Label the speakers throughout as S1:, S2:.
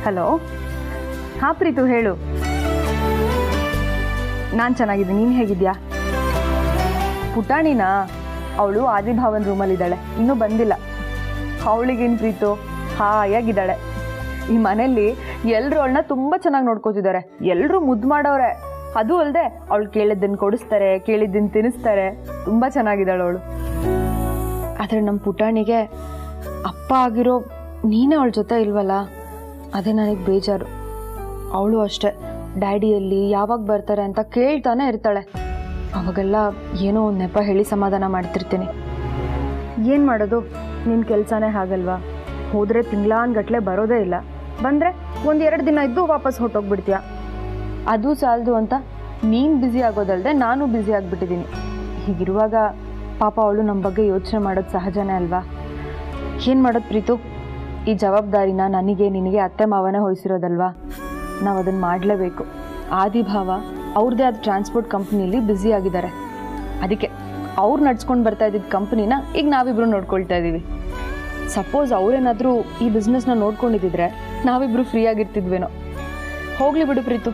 S1: Hello. ಹಾಂ ಪ್ರೀತು, ಹೇಳು. ನಾನು ಚೆನ್ನಾಗಿದ್ದೀನಿ, ನೀನು ಹೇಗಿದ್ಯಾ? ಪುಟಾಣಿನಾ? ಅವಳು ಆದಿಭಾವನ್ ರೂಮಲ್ಲಿದ್ದಾಳೆ, ಇನ್ನೂ ಬಂದಿಲ್ಲ. ಅವಳಿಗೇನು ಪ್ರೀತು, ಹಾಯಾಗಿದ್ದಾಳೆ. ಈ ಮನೆಯಲ್ಲಿ ಎಲ್ಲರೂ ಅವಳನ್ನ ತುಂಬ ಚೆನ್ನಾಗಿ ನೋಡ್ಕೋತಿದ್ದಾರೆ, ಎಲ್ಲರೂ ಮುದ್ದು ಮಾಡೋರೆ. ಅದು ಅಲ್ಲದೆ ಅವಳು ಕೇಳಿದ್ದನ್ನು ಕೊಡಿಸ್ತಾರೆ, ಕೇಳಿದ್ದನ್ನು ತಿನ್ನಿಸ್ತಾರೆ. ತುಂಬ ಚೆನ್ನಾಗಿದ್ದಾಳೆ ಅವಳು. ಆದರೆ ನಮ್ಮ ಪುಟಾಣಿಗೆ ಅಪ್ಪ ಆಗಿರೋ ನೀನೇ ಅವಳ ಜೊತೆ ಇಲ್ವಲ್ಲ, ಅದೇ ನನಗೆ ಬೇಜಾರು. ಅವಳು ಅಷ್ಟೇ, ಡ್ಯಾಡಿಯಲ್ಲಿ ಯಾವಾಗ ಬರ್ತಾರೆ ಅಂತ ಕೇಳ್ತಾನೆ ಇರ್ತಾಳೆ. ಅವಾಗೆಲ್ಲ ಏನೋ ಒಂದು ನೆಪ ಹೇಳಿ ಸಮಾಧಾನ ಮಾಡ್ತಿರ್ತೀನಿ. ಏನು ಮಾಡೋದು, ನಿನ್ನ ಕೆಲಸನೇ ಹಾಗಲ್ವಾ? ಹೋದರೆ ತಿಂಗಳಾನ್ಗಟ್ಲೆ ಬರೋದೇ ಇಲ್ಲ, ಬಂದರೆ 1-2 ದಿನ ಇದ್ದು ವಾಪಸ್ ಹೊಟ್ಟೋಗ್ಬಿಡ್ತೀಯ. ಅದು ಸಾಲದು ಅಂತ ನೀನು ಬ್ಯುಸಿ ಆಗೋದಲ್ಲದೆ ನಾನು ಬ್ಯುಸಿ ಆಗಿಬಿಟ್ಟಿದ್ದೀನಿ. ಹೀಗಿರುವಾಗ ಪಾಪ ಅವಳು ನಮ್ಮ ಬಗ್ಗೆ ಯೋಚನೆ ಮಾಡೋದು ಸಹಜನೇ ಅಲ್ವಾ? ಏನು ಮಾಡೋದು ಪ್ರೀತು, ಈ ಜವಾಬ್ದಾರಿನ ನನಗೆ ನಿನಗೆ ಅತ್ತೆ ಮಾವನೇ ವಹಿಸಿರೋದಲ್ವಾ? ನಾವು ಅದನ್ನು ಮಾಡಲೇಬೇಕು. ಆದಿಭಾವ ಅವ್ರದ್ದೇ ಆದ ಟ್ರಾನ್ಸ್ಪೋರ್ಟ್ ಕಂಪ್ನಿಯಲ್ಲಿ ಬ್ಯುಸಿ ಆಗಿದ್ದಾರೆ. ಅದಕ್ಕೆ ಅವ್ರು ನಡ್ಸ್ಕೊಂಡು ಬರ್ತಾ ಇದ್ದಿದ್ದ ಕಂಪ್ನಿನ ಈಗ ನಾವಿಬ್ಬರು ನೋಡ್ಕೊಳ್ತಾ ಇದ್ದೀವಿ. ಸಪೋಸ್ ಅವರೇನಾದರೂ ಈ ಬಿಸ್ನೆಸ್ನ ನೋಡ್ಕೊಂಡಿದ್ದಿದ್ರೆ ನಾವಿಬ್ಬರು ಫ್ರೀ ಆಗಿರ್ತಿದ್ವೇನೋ. ಹೋಗಲಿ ಬಿಡು ಪ್ರೀತು,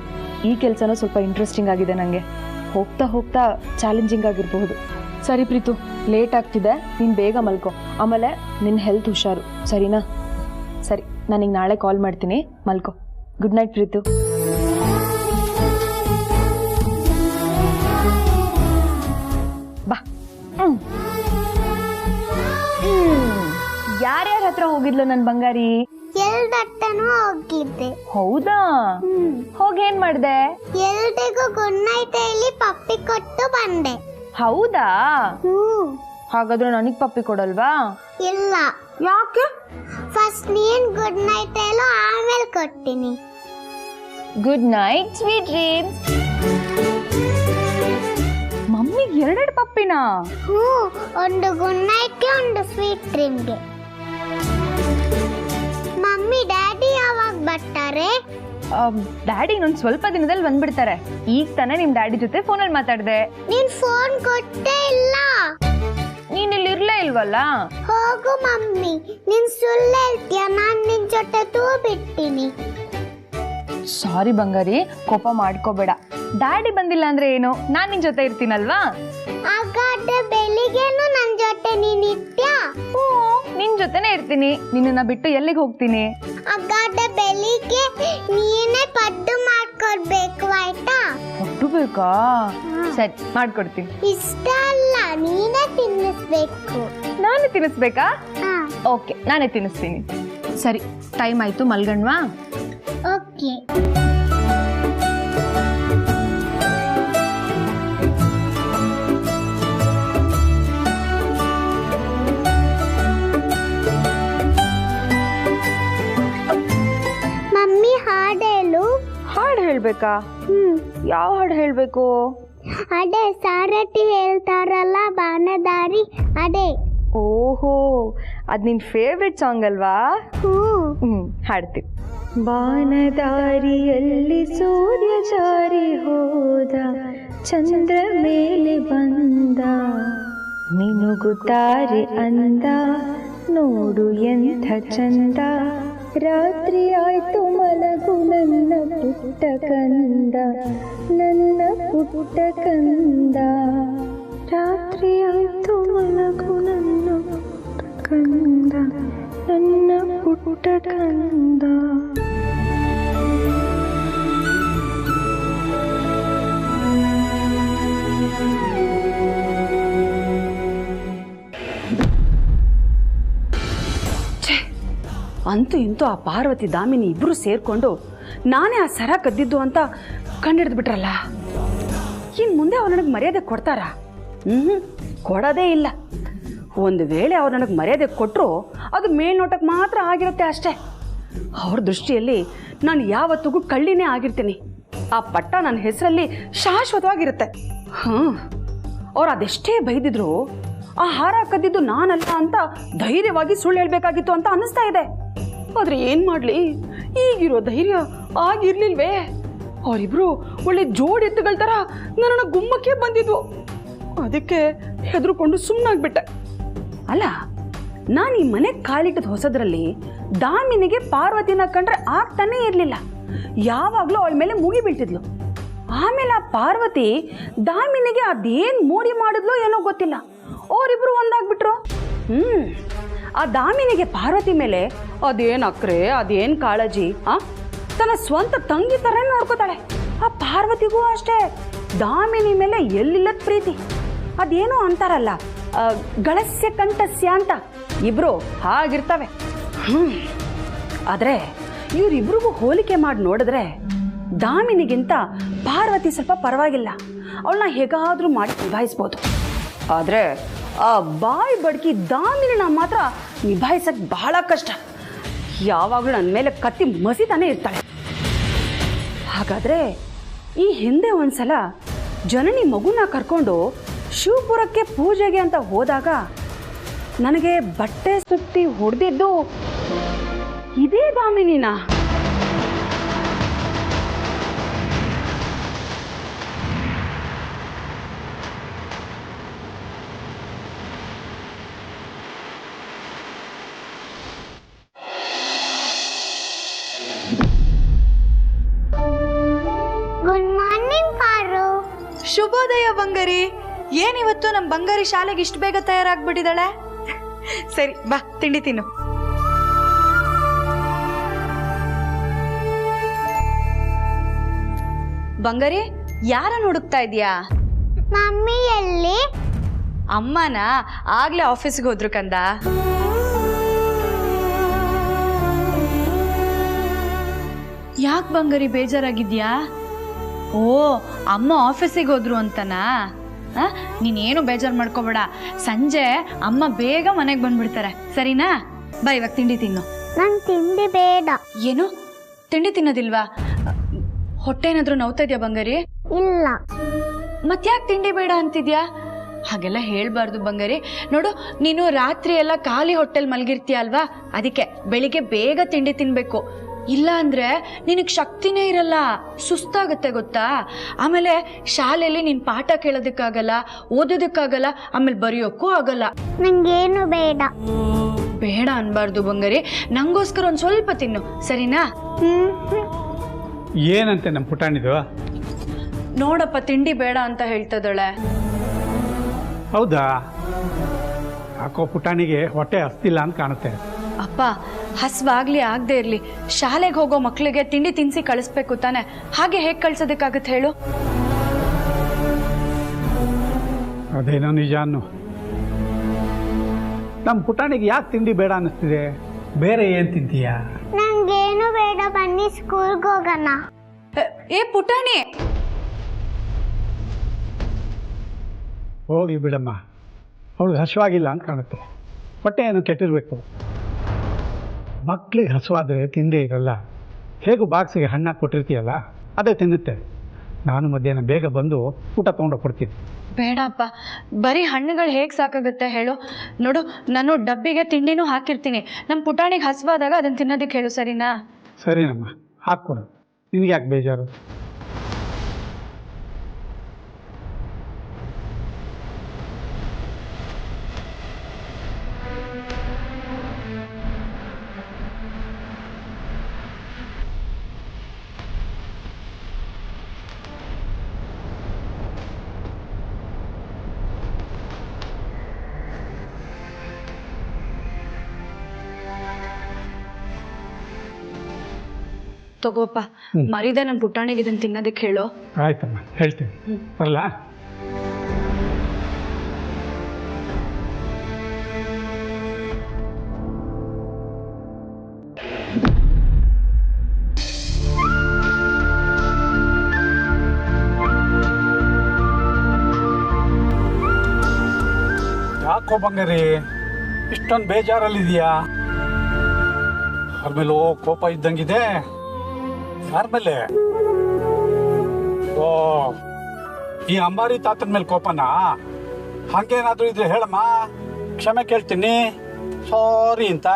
S1: ಈ ಕೆಲಸನೂ ಸ್ವಲ್ಪ ಇಂಟ್ರೆಸ್ಟಿಂಗ್ ಆಗಿದೆ ನನಗೆ. ಹೋಗ್ತಾ ಹೋಗ್ತಾ ಚಾಲೆಂಜಿಂಗ್ ಆಗಿರಬಹುದು. ಸರಿ ಪ್ರೀತು, ಲೇಟ್ ಆಗ್ತಿದೆ, ನೀನು ಬೇಗ ಮಲ್ಕೊ. ಆಮೇಲೆ ನಿನ್ನ ಹೆಲ್ತ್ ಹುಷಾರು, ಸರಿನಾ? ಸರಿ, ನಾನೀಗ ನಾಳೆ ಕಾಲ್ ಮಾಡ್ತೀನಿ, ಮಲ್ಕೊ. Good night Preethu. ಬಾ. ಯಾರ್ಯಾರ ಹತ್ರ ಹೋಗಿದ್ಲು ನನ್ನ ಬಂಗಾರಿ?
S2: ಎಲ್ದಟ್ಟನೂ ಹೋಗಿದ್ದೆ.
S1: ಹೌದಾ? ಹೋಗೇನ್ ಮಾಡ್ದೆ?
S2: ಎಲ್ರಿಗೂ ಗುಡ್ ನೈಟ್ ಹೇಳಿ ಪಪ್ಪಿ ಕೊಟ್ಟು ಬಂದೆ.
S1: ಹೌದಾ? ಹಾಗಾದ್ರೆ ನನಗ್ ಪಪ್ಪಿ ಕೊಡಲ್ವಾ?
S2: ಇಲ್ಲ.
S1: ಯಾಕೆ?
S2: ಫಸ್ಟ್ ನೀನ್ ಗುಡ್ ನೈಟ್ ಹೇಳು, ಆಮೇಲೆ ಕೊಡ್ತೀನಿ.
S1: Good night, sweet dreams. ಮಮ್ಮಿಗೆ 2 ಪಪ್ಪಿನಾ?
S2: ಒಂದು ಗುಡ್ ನೈಟ್ಗೆ, ಒಂದು ಸ್ವೀಟ್ ಡ್ರೀಮ್ಗೆ. ಮಮ್ಮಿ ಡ್ಯಾಡಿ ಯಾವಾಗ ಬರ್ತಾರೆ?
S1: ಡ್ಯಾಡಿ ಇನ್ನೊಂದು ಸ್ವಲ್ಪ ದಿನದಲ್ಲಿ ಬಂದ್ಬಿಡ್ತಾರೆ. ಈಗ ತಾನೇ ನಿಮ್ ಡ್ಯಾಡಿ ಜೊತೆ ಫೋನಲ್ಲಿ ಮಾತಾಡ್ದೆ.
S2: ನೀನ್ ಫೋನ್ ಕೊಟ್ಟೇ ಇಲ್ಲ.
S1: ನೀನ್ ಇಲ್ಲಿ ಇರ್ಲೇ ಇಲ್ವಲ್ಲ?
S2: ಹೋಗು ಮಮ್ಮಿ, ನೀನ್ ಸುಳ್ಳು ಹೇಳ್ತೀಯ. ನಾನ್ ನಿನ್ ಜೊತೆ ಬಿಡ್ತೀನಿ.
S1: ಸಾರಿ ಬಂಗಾರಿ, ಕೋಪ ಮಾಡ್ಕೋಬೇಡ. ಡ್ಯಾಡಿ ಬಂದಿಲ್ಲ ಅಂದ್ರೆ ಏನು, ನಾನ್ ನಿನ್ ಜೊತೆ ಇರ್ತೀನಲ್ವಾ?
S2: ಹಾಗಾದ್ರೆ ಬೆಳಿಗ್ಗೆನು ನನ್ ಜೊತೆ ನೀನ್ ಇರ್ತೀಯಾ?
S1: ನಿನ್ ಜೊತೆನೆ ಇರ್ತೀನಿ. ನಿನ್ನ ಬಿಟ್ಟು ಎಲ್ಲಿಗೆ ಹೋಗ್ತೀನಿ?
S2: ಹಾಗಾದ್ರೆ ಬೆಳಿಗ್ಗೆ ನೀನೇ ಪಡ್ಡು ಮಾಡ್ಕೊಡ್ಬೇಕು, ಆಯ್ತಾ?
S1: ಪಡ್ಡು ಬೇಕಾ? ಸರಿ, ಮಾಡ್ಕೊಡ್ತೀನಿ.
S2: ಇಷ್ಟ ಅಲ್ಲ, ನೀನೇ ತಿನ್ನಿಸ್ಬೇಕು.
S1: ನಾನು ತಿನ್ನಿಸ್ಬೇಕಾ? ಓಕೆ, ನಾನೇ ತಿನ್ನಿಸ್ತೀನಿ. ಸರಿ, ಟೈಮ್ ಆಯ್ತು, ಮಲ್ಗಣ್ವಾ?
S2: ಓಕೆ. ಮಮ್ಮಿ ಹಾಡೇಳು.
S1: ಹಾಡು ಹೇಳ್ಬೇಕಾ? ಯಾವ ಹಾಡು ಹೇಳ್ಬೇಕು?
S2: ಅದೇ ಸಾರಥಿ ಹೇಳ್ತಾರಲ್ಲ, ಬಾನದಾರಿ, ಅದೇ.
S1: ಓಹೋ, ಅದ್ ನಿನ್ ಫೇವ್ರೆಟ್ ಸಾಂಗ್ ಅಲ್ವಾ? ಹಾಡ್ತೀನಿ. ಬಾನದಾರಿಯಲ್ಲಿ ಸೂರ್ಯ ಜಾರಿ ಹೋದ, ಚಂದ್ರ ಮೇಲೆ ಬಂದ, ಮಿನುಗುತ್ತಾರೆ ಅಂದ, ನೋಡು ಎಂಥ ಚಂದ, ರಾತ್ರಿ ಆಯ್ತು ಮಲಗು ನನ್ನ ಪುಟ್ಟ ಕಂದ, ನನ್ನ ಪುಟ್ಟ ಕಂದ, ರಾತ್ರಿ ಆಯ್ತು ಮಲಗು ನನ್ನ ಪುಟ್ಟ ಕಂದ, ನನ್ನ ಪುಟ್ಟ ಕಂದ.
S3: ಅಂತೂ ಇಂತೂ ಆ ಪಾರ್ವತಿ ದಾಮಿನಿ ಇಬ್ರು ಸೇರ್ಕೊಂಡು ನಾನೇ ಆ ಸರ ಕದ್ದಿದ್ದು ಅಂತ ಕಂಡಿಡ್ದು ಬಿಟ್ರಲ್ಲ. ಇನ್ನು ಮುಂದೆ ಅವ್ರು ನನಗೆ ಮರ್ಯಾದೆ ಕೊಡ್ತಾರಾ? ಕೊಡೋದೇ ಇಲ್ಲ. ಒಂದು ವೇಳೆ ಅವ್ರು ನನಗೆ ಮರ್ಯಾದೆ ಕೊಟ್ಟರು ಅದು ಮೇಲ್ನೋಟಕ್ಕೆ ಮಾತ್ರ ಆಗಿರುತ್ತೆ ಅಷ್ಟೇ. ಅವ್ರ ದೃಷ್ಟಿಯಲ್ಲಿ ನಾನು ಯಾವತ್ತಿಗೂ ಕಳ್ಳಿನೇ ಆಗಿರ್ತೀನಿ. ಆ ಪಟ್ಟ ನನ್ನ ಹೆಸರಲ್ಲಿ ಶಾಶ್ವತವಾಗಿರುತ್ತೆ. ಅವ್ರು ಅದೆಷ್ಟೇ ಬೈದಿದ್ರು ಆ ಹಾರ ಕದ್ದಿದ್ದು ನಾನಲ್ಲ ಅಂತ ಧೈರ್ಯವಾಗಿ ಸುಳ್ಳು ಹೇಳ್ಬೇಕಾಗಿತ್ತು ಅಂತ ಅನ್ನಿಸ್ತಾ ಇದೆ. ಆದ್ರೆ ಏನ್ ಮಾಡ್ಲಿ, ಈಗಿರೋ ಧೈರ್ಯ ಆಗಿರ್ಲಿಲ್ವೇ. ಅವರಿಬ್ರು ಒಳ್ಳೆ ಜೋಡಿ ಎತ್ತುಗಳ ತರ ನನ್ನ ಗುಮ್ಮಕ್ಕೆ ಬಂದಿದ್ವು. ಅದಕ್ಕೆ ಹೆದರ್ಕೊಂಡು ಸುಮ್ಮನಾಗ್ಬಿಟ್ಟೆ. ಅಲ್ಲ, ನಾನು ಈ ಮನೆಗೆ ಕಾಲಿಟ್ಟದ ಹೊಸದ್ರಲ್ಲಿ ದಾಮಿನಿಗೆ ಪಾರ್ವತಿನ ಕಂಡ್ರೆ ಆಗ್ತಾನೇ ಇರಲಿಲ್ಲ. ಯಾವಾಗಲೂ ಅವಳ ಮೇಲೆ ಮುಗಿ ಬೀಳ್ತಿದ್ಲು. ಆಮೇಲೆ ಆ ಪಾರ್ವತಿ ದಾಮಿನಿಗೆ ಅದೇನು ಮೋಡಿ ಮಾಡಿದ್ಲೋ ಏನೋ ಗೊತ್ತಿಲ್ಲ, ಅವರಿಬ್ರು ಒಂದಾಗ್ಬಿಟ್ರು. ಆ ದಾಮಿನಿಗೆ ಪಾರ್ವತಿ ಮೇಲೆ ಅದೇನು ಅಕ್ರೆ, ಅದೇನು ಕಾಳಜಿ. ತನ್ನ ಸ್ವಂತ ತಂಗಿ ಥರ ನೋಡ್ಕೋತಾಳೆ. ಆ ಪಾರ್ವತಿಗೂ ಅಷ್ಟೇ ದಾಮಿನಿ ಮೇಲೆ ಎಲ್ಲಿಲ್ಲದ ಪ್ರೀತಿ. ಅದೇನೋ ಅಂತಾರಲ್ಲ, ಗಳಸ್ಯ ಕಂಠಸ್ಯ ಅಂತ, ಇಬ್ರು ಹಾಗಿರ್ತವೆ. ಆದರೆ ಇವರಿಬ್ರಿಗೂ ಹೋಲಿಕೆ ಮಾಡಿ ನೋಡಿದ್ರೆ ದಾಮಿನಿಗಿಂತ ಪಾರ್ವತಿ ಸ್ವಲ್ಪ ಪರವಾಗಿಲ್ಲ. ಅವಳನ್ನ ಹೇಗಾದರೂ ಮಾಡಿ ನಿಭಾಯಿಸ್ಬೋದು. ಆದರೆ ಆ ಬಾಯಿ ಬಡ್ಕಿ ದಾಮಿನಿನ ಮಾತ್ರ ನಿಭಾಯಿಸಕ್ಕೆ ಬಹಳ ಕಷ್ಟ. ಯಾವಾಗಲೂ ನನ್ನ ಮೇಲೆ ಕತ್ತಿ ಮಸಿತಾನೆ ಇರ್ತಾಳೆ. ಹಾಗಾದರೆ ಈ ಹಿಂದೆ ಒಂದ್ಸಲ ಜನನಿ ಮಗುನ ಕರ್ಕೊಂಡು ಶಿವಪುರಕ್ಕೆ ಪೂಜೆಗೆ ಅಂತ ಹೋದಾಗ ನನಗೆ ಬಟ್ಟೆ ಸುತ್ತಿ ಹೊಡೆದಿದ್ದು ಇದೇ ದಾಮಿನಿನ.
S2: ಗುಡ್ ಮಾರ್ನಿಂಗ್ ಪಾರು.
S4: ಶುಭೋದಯ ಬಂಗಾರಿ. ಏನಿವತ್ತು ನಮ್ಮ ಬಂಗಾರಿ ಶಾಲೆಗೆ ಇಷ್ಟು ಬೇಗ ತಯಾರಾಗ್ಬಿಟ್ಟಿದ್ದಾಳೆ? ಸರಿ ಬಾ, ತಿಂಡಿ ತಿನ್ನು. ಬಂಗಾರಿ, ಯಾರನ್ನು ಹುಡುಕ್ತಾ ಇದೀಯಾ?
S2: ಮಮ್ಮಿ ಎಲ್ಲಿ?
S4: ಅಮ್ಮನ ಆಗ್ಲೇ ಆಫೀಸ್ಗೆ ಹೋದ್ರು ಕಂದ. ಯಾಕೆ ಬಂಗಾರಿ ಬೇಜಾರಾಗಿದ್ಯಾ? ಓ, ಅಮ್ಮ ಆಫೀಸಿಗೆ ಹೋದ್ರು ಅಂತನಾ? ನೀನೇನು ಬೇಜಾರು ಮಾಡ್ಕೋಬೇಡ. ಸಂಜೆ ಅಮ್ಮ ಬೇಗ ಮನೆಗೆ ಬಂದ್ಬಿಡ್ತಾರೆ, ಸರಿನಾ? ಬಾ, ಇವಾಗ ತಿಂಡಿ ತಿನ್ನು.
S2: ನಂಗೆ ತಿಂಡಿ ಬೇಡ.
S4: ಏನು ತಿಂಡಿ ತಿನ್ನೋದಿಲ್ವಾ? ಹೊಟ್ಟೆ ಏನಾದ್ರೂ ನೋವ್ತಾ ಇದೆಯಾ ಬಂಗಾರಿ?
S2: ಇಲ್ಲ.
S4: ಮತ್ತ್ಯಾಕೆ ತಿಂಡಿ ಬೇಡ ಅಂತಿದ್ಯಾ? ಹಾಗೆಲ್ಲ ಹೇಳ್ಬಾರ್ದು ಬಂಗಾರಿ. ನೋಡು, ನೀನು ರಾತ್ರಿ ಎಲ್ಲ ಖಾಲಿ ಹೊಟ್ಟೆಲ್ ಮಲಗಿರ್ತೀಯ ಅಲ್ವಾ, ಅದಕ್ಕೆ ಬೆಳಿಗ್ಗೆ ಬೇಗ ತಿಂಡಿ ತಿನ್ಬೇಕು. ಇಲ್ಲ ಅಂದ್ರೆ ನಿನಗೆ ಶಕ್ತಿನೇ ಇರಲ್ಲ, ಸುಸ್ತಾಗುತ್ತೆ ಗೊತ್ತಾ? ಆಮೇಲೆ ಶಾಲೆಯಲ್ಲಿ ನೀನು ಪಾಠ ಕೇಳೋದಕ್ಕಾಗಲ್ಲ, ಓದೋದಕ್ಕಾಗಲ್ಲ, ಆಮೇಲೆ ಬರೆಯೋಕ್ಕೂ ಆಗಲ್ಲ.
S2: ನಂಗೇನು ಬೇಡ.
S4: ಬೇಡ ಅನ್ಬಾರ್ದು ಬಂಗಾರಿ. ನಂಗೋಸ್ಕರ ಒಂದು ಸ್ವಲ್ಪ ತಿನ್ನು, ಸರಿನಾ?
S5: ಏನಂತೆ ನಮ್ಮ ಪುಟಾಣಿದು?
S4: ನೋಡಪ್ಪ, ತಿಂಡಿ ಬೇಡ ಅಂತ ಹೇಳ್ತದಳೆ.
S5: ಹೌದಾ? ಯಾಕೋ ಪುಟಾಣಿಗೆ ಹೊಟ್ಟೆ ಹಸ್ತಿಲ್ಲ ಅಂತ ಕಾಣುತ್ತೆ.
S4: ಅಪ್ಪ, ಹಸ್ವಾಗ್ಲಿ ಆಗದೆ ಇರ್ಲಿ, ಶಾಲೆಗೆ ಹೋಗೋ ಮಕ್ಕಳಿಗೆ ತಿಂಡಿ ತಿನ್ಸಿ ಕಳಿಸ್ಬೇಕು ತಾನೆ. ಹಾಗೆ ಹೇಗೆ ಕಳ್ಸೋದಕ್ಕಾಗತ್ತೆ ಹೇಳು?
S5: ಅದೇನೋ ನಿಜ ಅನ್ನು. ನಮ್ಮ ಪುಟಾಣಿಗೆ ಯಾಕೆ ತಿಂಡಿ ಬೇಡ ಅನ್ನಿಸ್ತಿದೆ? ಬೇರೆ ಏನು ತಿಂತೀಯಾ?
S2: ನಂಗೇನು ಬೇಡ, ಬನ್ನಿ ಸ್ಕೂಲ್ಗೆ ಹೋಗೋಣ.
S4: ಏ ಪುಟಾಣಿ,
S5: ಹೋಗಿ ಬಿಡಮ್ಮ, ಅವಳು ಹಸುವಾಗಿಲ್ಲ ಅಂತ ಕಾಣುತ್ತೆ. ಹೊಟ್ಟೆ ಏನು ಕೆಟ್ಟಿರ್ಬೇಕು. ಮಕ್ಕಳಿಗೆ ಹಸುವಾದರೆ ತಿಂದೇ ಇರಲ್ಲ. ಹೇಗೂ ಬಾಕ್ಸಿಗೆ ಹಣ್ಣಾಗಿ ಕೊಟ್ಟಿರ್ತೀಯಲ್ಲ, ಅದೇ ತಿನ್ನುತ್ತೆ. ನಾನು ಮಧ್ಯಾಹ್ನ ಬೇಗ ಬಂದು ಊಟ ತೊಗೊಂಡೋಗಿ ಕೊಡ್ತೀನಿ.
S4: ಬೇಡಪ್ಪ, ಬರೀ ಹಣ್ಣುಗಳು ಹೇಗೆ ಸಾಕಾಗುತ್ತೆ ಹೇಳು? ನೋಡು, ನಾನು ಡಬ್ಬಿಗೆ ತಿಂಡಿನೂ ಹಾಕಿರ್ತೀನಿ. ನಮ್ಮ ಪುಟಾಣಿಗೆ ಹಸುವಾದಾಗ ಅದನ್ನು ತಿನ್ನೋದಕ್ಕೆ ಹೇಳು, ಸರಿನಾ?
S5: ಸರಿನಮ್ಮ, ಹಾಕ್ಕೊಡು. ನಿನಗೆ ಯಾಕೆ ಬೇಜಾರು?
S4: ತಗೋಪ್ಪ, ಮರಿದೆ ನನ್ನ ಪುಟಾಣಿಗೆ ಇದನ್ನು ತಿನ್ನೋದಕ್ಕೆ ಹೇಳು.
S5: ಆಯ್ತಮ್ಮ, ಹೇಳ್ತೀನಿ. ಬರಲ್ಲ? ಯಾಕೋ ಬಂಗಾರಿ ಇಷ್ಟೊಂದು ಬೇಜಾರಲ್ಲಿದೆಯಾ? ಅವ್ರ ಮೇಲೆ ಕೋಪ ಇದ್ದಂಗಿದೆ. ಯಾರ ಮೇಲೆ? ಓ, ಈ ಅಂಬಾರಿ ತಾತನ ಮೇಲೆ ಕೋಪನಾ? ಹಂಗೇನಾದ್ರೂ ಇದ್ರೆ ಹೇಳಮ್ಮ, ಕ್ಷಮೆ ಕೇಳ್ತೀನಿ, ಸಾರಿ ಅಂತ.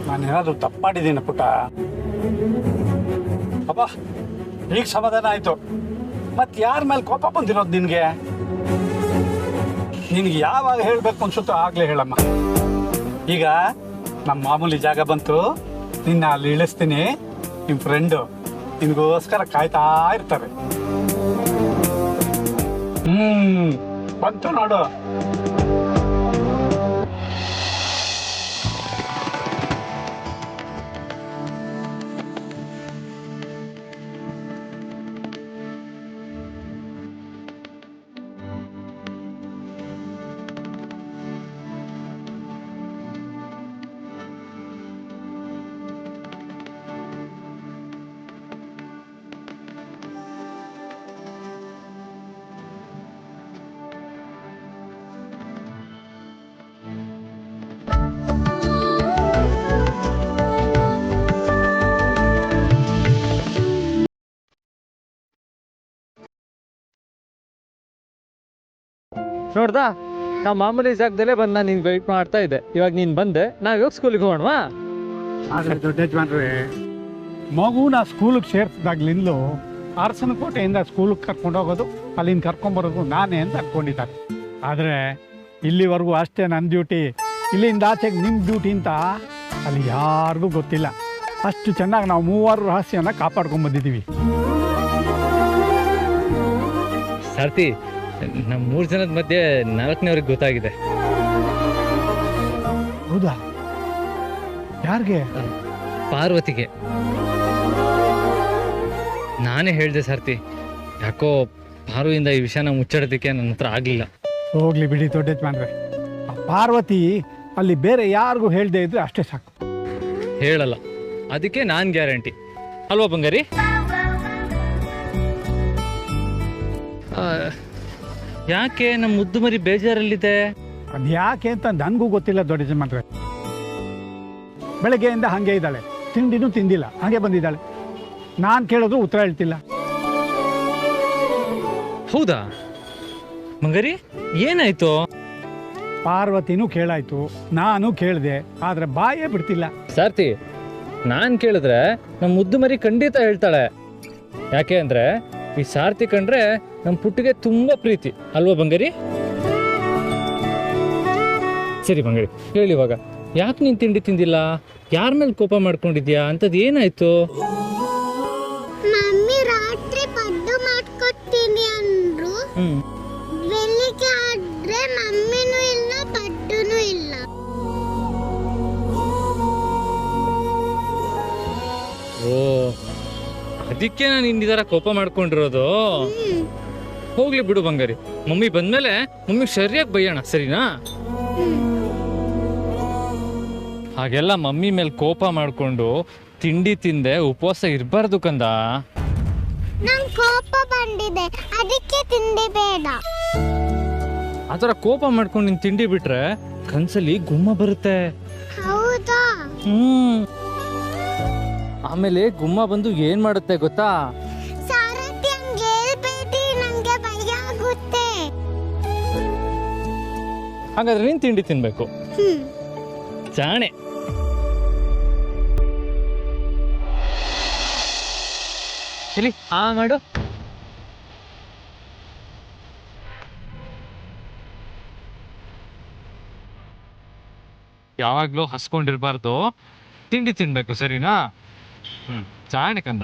S5: ನಾನೇನಾದ್ರೂ ತಪ್ಪು ಮಾಡಿದ್ದೀನಿ ಪುಟ್ಟ? ಅಪ್ಪ, ಈಗ ಸಮಾಧಾನ ಆಯ್ತು. ಮತ್ತೆ ಯಾರ ಮೇಲೆ ಕೋಪ ಬಂದಿರೋದು ನಿನಗೆ? ನಿನಗೆ ಯಾವಾಗ ಹೇಳಬೇಕು ಅನ್ಸುತ್ತೋ ಆಗಲೇ ಹೇಳಮ್ಮ. ಈಗ ನಮ್ಮ ಮಾಮೂಲಿ ಜಾಗ ಬಂತು, ನಿನ್ನ ಅಲ್ಲಿ ಇಳಿಸ್ತೀನಿ. ನಿಮ್ಮ ಫ್ರೆಂಡು ನಿನಗೋಸ್ಕರ ಕಾಯ್ತಾ ಇರ್ತಾರೆ. ಬಂತು ನೋಡು.
S6: ನೋಡ್ದಾ, ನಾವು ಮಾಮೂಲಿ ಜಾಗದಲ್ಲೇ ಬಂದು ನಾನು ನಿನ್ಗೆ ವೆಯ್ಟ್ ಮಾಡ್ತಾ ಇದ್ದೆ. ಇವಾಗ ನೀನು ಬಂದೆ, ನಾವು ಇವಾಗ ಸ್ಕೂಲಿಗೆ ಹೋಗೋಣವಾ?
S5: ಆದರೆ ದೊಡ್ಡ ಯಜಮಾನ್ರೆ, ಮಗುನ ಸ್ಕೂಲಿಗೆ ಸೇರಿಸಿದಾಗ್ಲಿಂದಲೂ ಅರಸನಕೋಟೆಯಿಂದ ಸ್ಕೂಲಿಗೆ ಕರ್ಕೊಂಡು ಹೋಗೋದು, ಅಲ್ಲಿಂದ ಕರ್ಕೊಂಬರೋದು ನಾನೇ ಅಂತ ಅನ್ಕೊಂಡಿದ್ದಾರೆ. ಆದರೆ ಇಲ್ಲಿವರೆಗೂ ಅಷ್ಟೇ ನನ್ನ ಡ್ಯೂಟಿ. ಇಲ್ಲಿಂದ ಆಚೆಗೆ ನಿಮ್ಮ ಡ್ಯೂಟಿ ಅಂತ ಅಲ್ಲಿ ಯಾರಿಗೂ ಗೊತ್ತಿಲ್ಲ. ಅಷ್ಟು ಚೆನ್ನಾಗಿ ನಾವು ಮೂವರು ರಹಸ್ಯನ ಕಾಪಾಡ್ಕೊಂಡ್ಬಂದಿದ್ದೀವಿ.
S6: ಸಾರ್ಥಿ, ನಮ್ಮ 3 ಜನದ ಮಧ್ಯೆ 4ನೇವ್ರಿಗೆ ಗೊತ್ತಾಗಿದೆ.
S5: ಹೌದಾ? ಯಾರಿಗೆ?
S6: ಪಾರ್ವತಿಗೆ. ನಾನೇ ಹೇಳಿದೆ ಸಾರ್ಥಿ, ಯಾಕೋ ಪಾರುವಿಂದ ಈ ವಿಷಯನ ಮುಚ್ಚಾಡೋದಕ್ಕೆ ನನ್ನ ಹತ್ರ ಆಗಲಿಲ್ಲ.
S5: ಹೋಗ್ಲಿ ಬಿಡಿ ದೊಡ್ಡ ಯಜಮಾನ್ರೆ, ಆ ಪಾರ್ವತಿ ಅಲ್ಲಿ ಬೇರೆ ಯಾರಿಗೂ ಹೇಳದೆ ಇದ್ರೆ ಅಷ್ಟೇ ಸಾಕು.
S6: ಹೇಳಲ್ಲ, ಅದಕ್ಕೆ ನಾನು ಗ್ಯಾರಂಟಿ ಅಲ್ವಾ ಬಂಗಾರಿ? ಯಾಕೆ ನಮ್ಮ ಮುದ್ದು ಮರಿ ಬೇಜಾರಲ್ಲಿದೆ?
S5: ಅದು ಯಾಕೆ ಅಂತ ನನಗೂ ಗೊತ್ತಿಲ್ಲ ದೊಡ್ಡ ಯಜಮಾನ್ರೆ. ಬೆಳಗ್ಗೆಯಿಂದ ಹಾಗೆ ಇದ್ದಾಳೆ, ತಿಂಡಿನೂ ತಿಂದಿಲ್ಲ, ಹಾಗೆ ಬಂದಿದ್ದಾಳೆ. ನಾನು ಕೇಳಿದ್ರು ಉತ್ತರ ಹೇಳ್ತಿಲ್ಲ.
S6: ಹೌದಾ ಬಂಗಾರಿ, ಏನಾಯ್ತು?
S5: ಪಾರ್ವತಿನೂ ಕೇಳಾಯ್ತು, ನಾನು ಕೇಳಿದೆ, ಆದ್ರೆ ಬಾಯೇ ಬಿಡ್ತಿಲ್ಲ.
S6: ಸಾರ್ಥಿ, ನಾನು ಕೇಳಿದ್ರೆ ನಮ್ಮ ಮುದ್ದು ಮರಿ ಖಂಡಿತ ಹೇಳ್ತಾಳೆ. ಯಾಕೆ ಅಂದ್ರೆ ಈ ಸಾರ್ಥಿ ಕಂಡ್ರೆ ನಮ್ಮ ಪುಟ್ಟಿಗೆ ತುಂಬಾ ಪ್ರೀತಿ ಅಲ್ವಾ ಬಂಗಾರಿ? ಸರಿ ಬಂಗಾರಿ, ಹೇಳಿ ಇವಾಗ, ಯಾಕೆ ನೀನು ತಿಂಡಿ ತಿಂದಿಲ್ಲ? ಯಾರ ಮೇಲೆ ಕೋಪ ಮಾಡ್ಕೊಂಡಿದ್ಯಾ? ಅಂಥದ್ದು ಏನಾಯ್ತು?
S2: ಮಮ್ಮಿ ರಾತ್ರಿ ಪಡ್ಡು ಮಾಡ್ಕೊತೀನಿ ಅಂದ್ರು. ಬೆಳಿಗ್ಗೆ ಆದ್ರೆ ಮಮ್ಮಿನೂ ಇಲ್ಲ ಪಡ್ಡುನೂ ಇಲ್ಲ.
S6: ಓ, ಅದಕ್ಕೆ ನಾನು ಇನ್ನಿದಾರ ಕೋಪ ಮಾಡ್ಕೊಂಡಿರೋದು. ಹೋಗ್ಲಿ ಬಿಡು ಬಂಗಾರಿ, ಮಮ್ಮಿ ಬಂದ್ಮೇಲೆ ಮಮ್ಮಿಗೆ ಸರಿಯಾಗಿ ಬೈಯೋಣ, ಸರಿನಾ? ಹಾಗೆಲ್ಲ ಮಮ್ಮಿ ಮೇಲೆ ಕೋಪ ಮಾಡ್ಕೊಂಡು ತಿಂಡಿ ತಿಂದೆ ಉಪವಾಸ ಇರಬಾರ್ದು ಕಂದ.
S2: ನಂಗ್ ಕೋಪ ಬಂದಿದೆ, ಅದಕ್ಕೆ ತಿಂಡಿ ಬೇಡ.
S6: ಆ ಥರ ಕೋಪ ಮಾಡ್ಕೊಂಡು ನೀನು ತಿಂಡಿ ಬಿಟ್ರೆ ಕನ್ಸಲ್ಲಿ ಗುಮ್ಮ ಬರುತ್ತೆ.
S2: ಹೌದಾ?
S6: ಆಮೇಲೆ ಗುಮ್ಮ ಬಂದು ಏನ್ ಮಾಡುತ್ತೆ ಗೊತ್ತಾ?
S2: ಸಾರಥಿ ಹಂಗೆ ಹೇಳ್ಬೇಡಿ, ನಂಗೆ ಭಯ ಆಗುತ್ತೆ.
S6: ಹಾಗಾದ್ರೆ ನೀನ್ ತಿಂಡಿ ತಿನ್ಬೇಕು. ಜಾಣೆ. ಇಲ್ಲಿ ಮಾಡು. ಯಾವಾಗ್ಲೂ ಹಸ್ಕೊಂಡಿರ್ಬಾರ್ದು, ತಿಂಡಿ ತಿನ್ಬೇಕು, ಸರಿನಾ? ಜಾಣೆ ಕಂದ.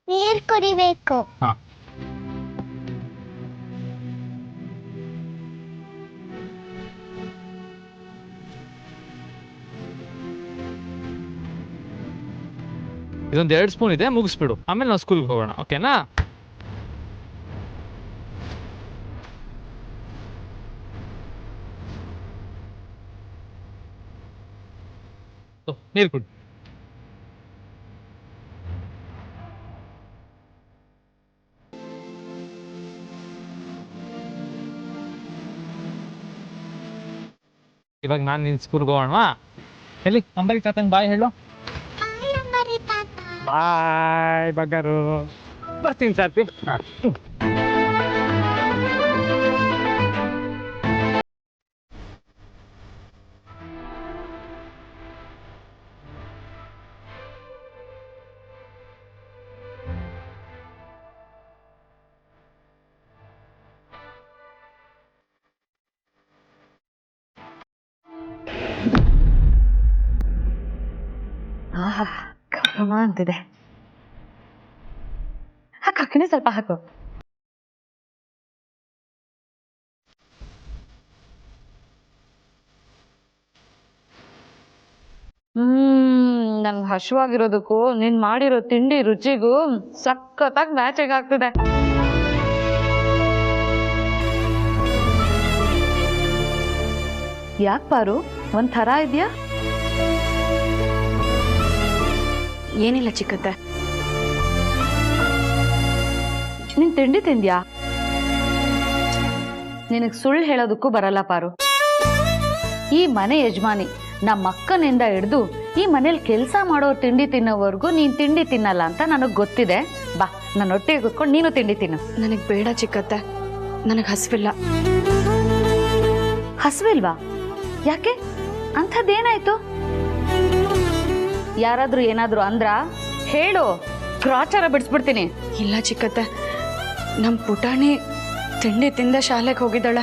S2: ನೀರ್ ಕುಡಿಬೇಕು.
S6: ಇದೊಂದು 2 ಸ್ಪೂನ್ ಇದೆ, ಮುಗಿಸ್ಬಿಡು, ಆಮೇಲೆ ನಾವು ಸ್ಕೂಲ್ಗೆ ಹೋಗೋಣ, ಓಕೆನಾ? ನೀರು ಕುಡಿ. ಇವಾಗ ನಾನು ನಿನ್ನ ಸ್ಕೂಲ್ಗೆ ಹೋಗೋಣವಾ? ಎಲ್ಲಿ ಅಂಬರಿ ತಾತಂಗೆ ಬಾಯ್ ಹೇಳು.
S5: ಬಾಯ್ ಬಂಗಾರು.
S6: ಬರ್ತೀನಿ ಸಾರ್ತಿ.
S1: ಘಮ ಅಂತಿದೆ. ಹಾಕಿನಿ, ಸ್ವಲ್ಪ ಹಾಕು. ನನ್ಗೆ ಹಸುವಾಗಿರೋದಕ್ಕೂ ನೀನ್ ಮಾಡಿರೋ ತಿಂಡಿ ರುಚಿಗೂ ಸಖತ್ತಾಗಿ ಮ್ಯಾಚಿಂಗ್ ಆಗ್ತಿದೆ. ಯಾಕೆ ಪಾರು, ಒಂಥರ ಇದೆಯಾ?
S4: ಏನಿಲ್ಲ ಚಿಕ್ಕತ್ತೆ.
S1: ನೀನ್ ತಿಂಡಿ ತಿಂದ್ಯಾ? ನಿನಗೆ ಸುಳ್ಳು ಹೇಳೋದಕ್ಕೂ ಬರಲ್ಲ ಪಾರು. ಈ ಮನೆ ಯಜಮಾನಿ ನಮ್ಮ ಅಕ್ಕನಿಂದ ಹಿಡ್ದು ಈ ಮನೇಲಿ ಕೆಲಸ ಮಾಡೋರು ತಿಂಡಿ ತಿನ್ನೋವರೆಗೂ ನೀನ್ ತಿಂಡಿ ತಿನ್ನಲ್ಲ ಅಂತ ನನಗೆ ಗೊತ್ತಿದೆ. ಬಾ, ನನ್ನ ಹೊಟ್ಟೆಗೆ ಕೂತ್ಕೊಂಡು ನೀನು ತಿಂಡಿ ತಿನ್ನು.
S4: ನನಗೆ ಬೇಡ ಚಿಕ್ಕತ್ತೆ, ನನಗೆ ಹಸಿವಿಲ್ಲ.
S1: ಹಸಿವಿಲ್ವಾ? ಯಾಕೆ? ಅಂಥದ್ದೇನಾಯ್ತು? ಯಾರಾದ್ರೂ ಏನಾದ್ರು ಅಂದ್ರ ಹೇಳು, ಗ್ರಾಚಾರ ಬಿಡಿಸ್ಬಿಡ್ತೀನಿ.
S4: ಇಲ್ಲ ಚಿಕ್ಕತ್ತೆ, ನಮ್ಮ ಪುಟಾಣಿ ತಿಂಡಿ ತಿಂದ ಶಾಲೆಗೆ ಹೋಗಿದ್ದಾಳೆ.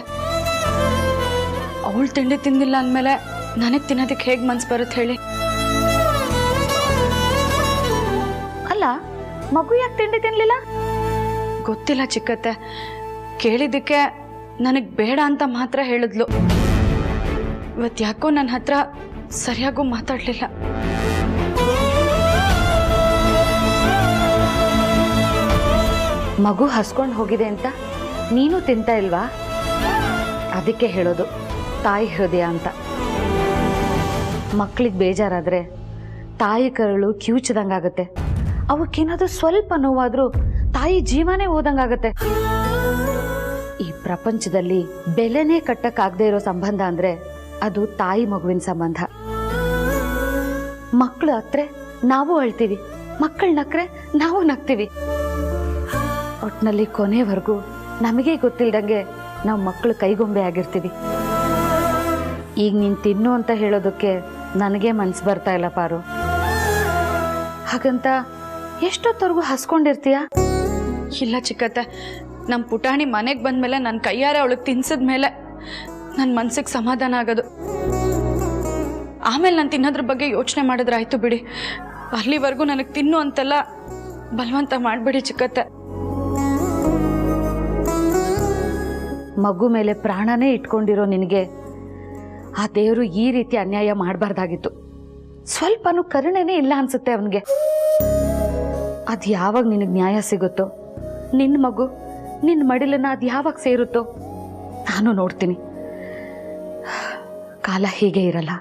S4: ಅವಳು ತಿಂಡಿ ತಿಂದಿಲ್ಲ ಅಂದಮೇಲೆ ನನಗೆ ತಿನ್ನೋದಕ್ಕೆ ಹೇಗೆ ಮನ್ಸು ಬರುತ್ತೆ ಹೇಳಿ?
S1: ಅಲ್ಲ, ಮಗು ಯಾಕೆ ತಿಂಡಿ ತಿನ್ಲಿಲ್ಲ?
S4: ಗೊತ್ತಿಲ್ಲ ಚಿಕ್ಕತ್ತೆ, ಕೇಳಿದ್ದಕ್ಕೆ ನನಗೆ ಬೇಡ ಅಂತ ಮಾತ್ರ ಹೇಳಿದ್ಲು. ಇವತ್ತು ಯಾಕೋ ನನ್ನ ಹತ್ರ ಸರಿಯಾಗೂ ಮಾತಾಡಲಿಲ್ಲ.
S1: ಮಗು ಹಸ್ಕೊಂಡು ಹೋಗಿದೆ ಅಂತ ನೀನು ತಿಂತ ಇಲ್ವಾ? ಅದಕ್ಕೆ ಹೇಳೋದು ತಾಯಿ ಹೃದಯ ಅಂತ. ಮಕ್ಕಳಿಗೆ ಬೇಜಾರಾದ್ರೆ ತಾಯಿ ಕರಳು ಕಿವುಚದಂಗಾಗತ್ತೆ. ಅವಕ್ಕೇನಾದ್ರೂ ಸ್ವಲ್ಪ ನೋವಾದ್ರೂ ತಾಯಿ ಜೀವನೇ ಹೋದಂಗಾಗತ್ತೆ. ಈ ಪ್ರಪಂಚದಲ್ಲಿ ಬೆಲೆನೇ ಕಟ್ಟಕ್ಕಾಗದೆ ಇರೋ ಸಂಬಂಧ ಅಂದ್ರೆ ಅದು ತಾಯಿ ಮಗುವಿನ ಸಂಬಂಧ. ಮಕ್ಕಳು ಹತ್ರೆ ನಾವು ಅಳ್ತೀವಿ, ಮಕ್ಕಳು ನಕ್ರೆ ನಾವು ನಗ್ತೀವಿ. ಒಟ್ನಲ್ಲಿ ಕೊನೆವರೆಗೂ ನಮಗೆ ಗೊತ್ತಿಲ್ದಂಗೆ ನಾವು ಮಕ್ಕಳು ಕೈಗೊಂಬೆ ಆಗಿರ್ತೀವಿ. ಈಗ ನೀನು ತಿನ್ನು ಅಂತ ಹೇಳೋದಕ್ಕೆ ನನಗೆ ಮನ್ಸು ಬರ್ತಾ ಇಲ್ಲ ಪಾರು. ಹಾಗಂತ ಎಷ್ಟೊತ್ತವರೆಗೂ ಹಸ್ಕೊಂಡಿರ್ತೀಯ?
S4: ಇಲ್ಲ ಚಿಕ್ಕತ್ತೆ, ನಮ್ಮ ಪುಟಾಣಿ ಮನೆಗೆ ಬಂದಮೇಲೆ ನನ್ನ ಕೈಯಾರೆ ಅವಳಿಗೆ ತಿನ್ಸಿದ್ಮೇಲೆ ನನ್ನ ಮನ್ಸಿಗೆ ಸಮಾಧಾನ ಆಗೋದು. ಆಮೇಲೆ ನಾನು ತಿನ್ನೋದ್ರ ಬಗ್ಗೆ ಯೋಚನೆ ಮಾಡಿದ್ರಾಯ್ತು ಬಿಡಿ. ಅಲ್ಲಿವರೆಗೂ ನನಗೆ ತಿನ್ನು ಅಂತೆಲ್ಲ ಬಲವಂತ ಮಾಡಬೇಡಿ ಚಿಕ್ಕತ್ತೆ.
S1: ಮಗು ಮೇಲೆ ಪ್ರಾಣನೇ ಇಟ್ಕೊಂಡಿರೋ ನಿನಗೆ ಆ ದೇವರು ಈ ರೀತಿ ಅನ್ಯಾಯ ಮಾಡಬಾರ್ದಾಗಿತ್ತು. ಸ್ವಲ್ಪನೂ ಕರುಣೆನೇ ಇಲ್ಲ ಅನ್ಸುತ್ತೆ ಅವನಿಗೆ. ಅದು ಯಾವಾಗ ನಿನಗೆ ನ್ಯಾಯ ಸಿಗುತ್ತೋ, ನಿನ್ನ ಮಗು ನಿನ್ನ ಮಡಿಲನ್ನ ಅದು ಯಾವಾಗ ಸೇರುತ್ತೋ ನಾನು ನೋಡ್ತೀನಿ. ಕಾಲ ಹೀಗೆ ಇರಲ್ಲ.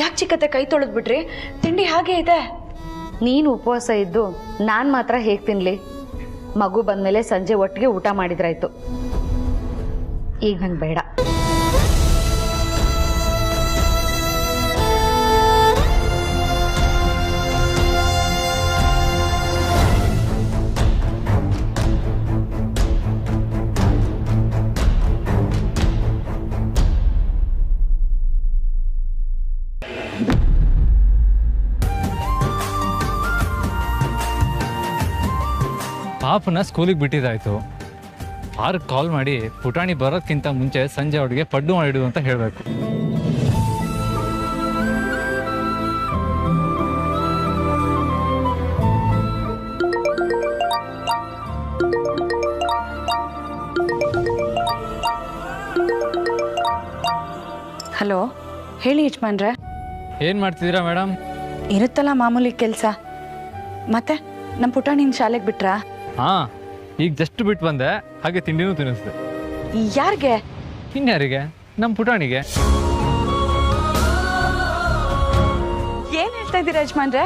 S4: ಯಾಕೆ ಚಿಕ್ಕತ್ತೆ ಕೈ ತೊಳೆದ್ಬಿಟ್ರಿ? ತಿಂಡಿ ಹಾಗೆ ಇದೆ.
S1: ನೀನು ಉಪವಾಸ ಇದ್ದು ನಾನು ಮಾತ್ರ ಹೇಗೆ ತಿನ್ಲಿ? ಮಗು ಬಂದಮೇಲೆ ಸಂಜೆ ಒಟ್ಟಿಗೆ ಊಟ ಮಾಡಿದ್ರಾಯ್ತು. ಈಗ ನಂಗೆ ಬೇಡ.
S6: ಪಾಪನ ಸ್ಕೂಲಿಗೆ ಬಿಟ್ಟಿದ್ದಾಯ್ತು. ಪಾರ್ಕ್ ಕಾಲ್ ಮಾಡಿ ಪುಟಾಣಿ ಬರೋಕ್ಕಿಂತ ಮುಂಚೆ ಸಂಜೆ ಅವಳಿಗೆ ಪಡ್ಡು ಮಾಡಿಡು ಅಂತ ಹೇಳಬೇಕು.
S4: ಹಲೋ, ಹೇಳಿ ಯಜಮಾನ್ರೆ.
S6: ಏನು ಮಾಡ್ತಿದ್ದೀರಾ ಮೇಡಮ್?
S4: ಇರುತ್ತಲ್ಲ ಮಾಮೂಲಿ ಕೆಲಸ. ಮತ್ತೆ ನಮ್ಮ ಪುಟಾಣಿನ ಶಾಲೆಗೆ ಬಿಟ್ರಾ?
S6: ಹಾಂ, ಈಗ ಜಸ್ಟ್ ಬಿಟ್ಟು ಬಂದೆ. ಹಾಗೆ ತಿಂಡಿನೂ ತಿನ್ನಿಸ್ದೆ.
S4: ಯಾರಿಗೆ?
S6: ಇನ್ಯಾರಿಗೆ? ನಮ್ಮ ಪುಟಾಣಿಗೆ.
S4: ಏನ್ ಹೇಳ್ತಾ ಇದ್ದೀರಾ ಯಜಮಾನ್ರೆ?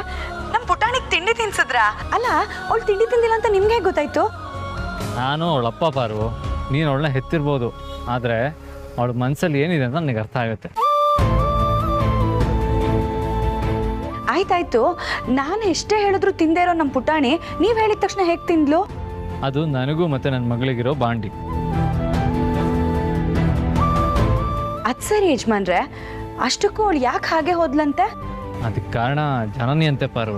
S4: ನಮ್ಮ ಪುಟಾಣಿಗೆ ತಿಂಡಿ ತಿನ್ಸಿದ್ರಾ? ಅಲ್ಲ, ಅವಳು ತಿಂಡಿ ತಿಂದಿಲ್ಲ ಅಂತ ನಿಮ್ಗೆ ಹೇಗೆ ಗೊತ್ತಾಯ್ತು?
S6: ನಾನು ಅವಳಪ್ಪ ಪಾರು. ನೀನು ಅವಳನ್ನ ಹೆತ್ತಿರ್ಬೋದು, ಆದರೆ ಅವಳ ಮನಸ್ಸಲ್ಲಿ ಏನಿದೆ ಅಂತ ನನಗೆ ಅರ್ಥ ಆಗುತ್ತೆ.
S4: ಆಯ್ತಾಯ್ತು, ನಾನು ಎಷ್ಟೇ ಹೇಳಿದ್ರು ತಿಂದೇ ಇರೋ ನಮ್ಮ ಪುಟಾಣಿ ನೀವು ಹೇಳಿದ ತಕ್ಷಣ ಹೇಗೆ ತಿಂದ್ಲು?
S6: ಅದು ನನಗೂ ಮತ್ತೆ ನನ್ನ ಮಗಳಿಗಿರೋ ಬಾಂಡಿ.
S4: ಅದ್ ಸರಿ ಯಜಮಾನ್ರೆ, ಅಷ್ಟಕ್ಕೂ ಅವಳು ಯಾಕೆ ಹಾಗೆ ಹೋದ್ಲಂತೆ?
S6: ಅದಕ್ಕೆ ಕಾರಣ ಜನನಿ ಅಂತೆ ಪಾರು.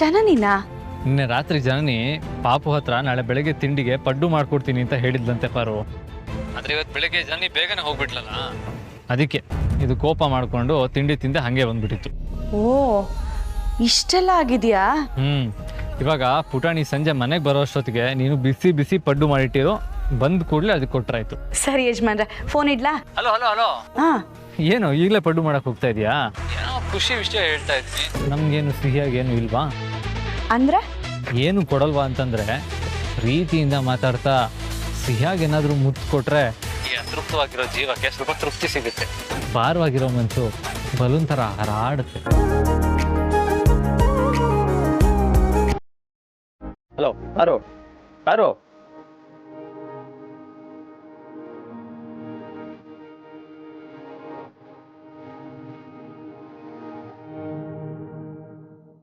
S4: ಜನನಿನಾ?
S6: ನಿನ್ನೆ ರಾತ್ರಿ ಜನನಿ ಪಾಪು ಹತ್ರ ನಾಳೆ ಬೆಳಗ್ಗೆ ತಿಂಡಿಗೆ ಪಡ್ಡು ಮಾಡ್ಕೊಡ್ತೀನಿ ಅಂತ ಹೇಳಿದ್ಲಂತೆ ಪಾರು. ಆದ್ರೆ ಇವತ್ತು ಬೆಳಗ್ಗೆ ಜನನಿ ಬೇಗನೆ ಹೋಗ್ಬಿಟ್ಲಲ್ಲ, ಅದಕ್ಕೆ ಇದು ಕೋಪ ಮಾಡಿಕೊಂಡು ತಿಂಡಿ ತಿಂದೆ ಹಾಗೆ ಬಂದ್ಬಿಟ್ಟಿತ್ತು.
S4: ಓ ಇಷ್ಟೆಲ್ಲ ಆಗಿದೆಯಾ?
S6: ಇವಾಗ ಪುಟಾಣಿ ಸಂಜೆ ಮನೆಗೆ ಬರೋ ಅಷ್ಟೊತ್ತಿಗೆ ನೀನು ಬಿಸಿ ಬಿಸಿ ಪಡ್ಡು ಮಾಡಿಟ್ಟಿರೋ, ಬಂದ ಕೂಡಲೇ ಅದಕ್ಕೆ ಕೊಟ್ರಾಯ್ತು.
S4: ಸರಿ ಯಜಮಾನ್ರೆ, ಫೋನ್ ಇಡ್ಲಾ?
S6: Hello hello hello.
S4: ಹಾಂ,
S6: ಏನು ಈಗಲೇ ಪಡ್ಡು ಮಾಡಕ್ ಹೋಗ್ತಾ ಇದೀಯಾ? ಏನೋ ಖುಷಿ ವಿಷಯ ಹೇಳ್ತಾ ಇದ್ವಿ. ನಮ್ಗೇನು ಸಿಹಿಯಾಗಿ ಏನು ಇಲ್ವಾ?
S4: ಅಂದ್ರೆ
S6: ಏನು ಕೊಡಲ್ವಾ ಅಂತಂದ್ರೆ, ಪ್ರೀತಿಯಿಂದ ಮಾತಾಡ್ತಾ ಸಿಹಿಯಾಗಿ ಏನಾದರೂ ಮುತ್ತು ಕೊಟ್ರೆ ಈ ಅತೃಪ್ತವಾಗಿರೋ ಜೀವಕ್ಕೆ ಸ್ವಲ್ಪ ತೃಪ್ತಿ ಸಿಗುತ್ತೆ. ಭಾರವಾಗಿರೋ ಮನಸ್ಸು ಬಲೂನ್ ಥರ ಹಾರಾಡುತ್ತೆ.
S7: ಹಲೋ, ಯಾರು ಯಾರು?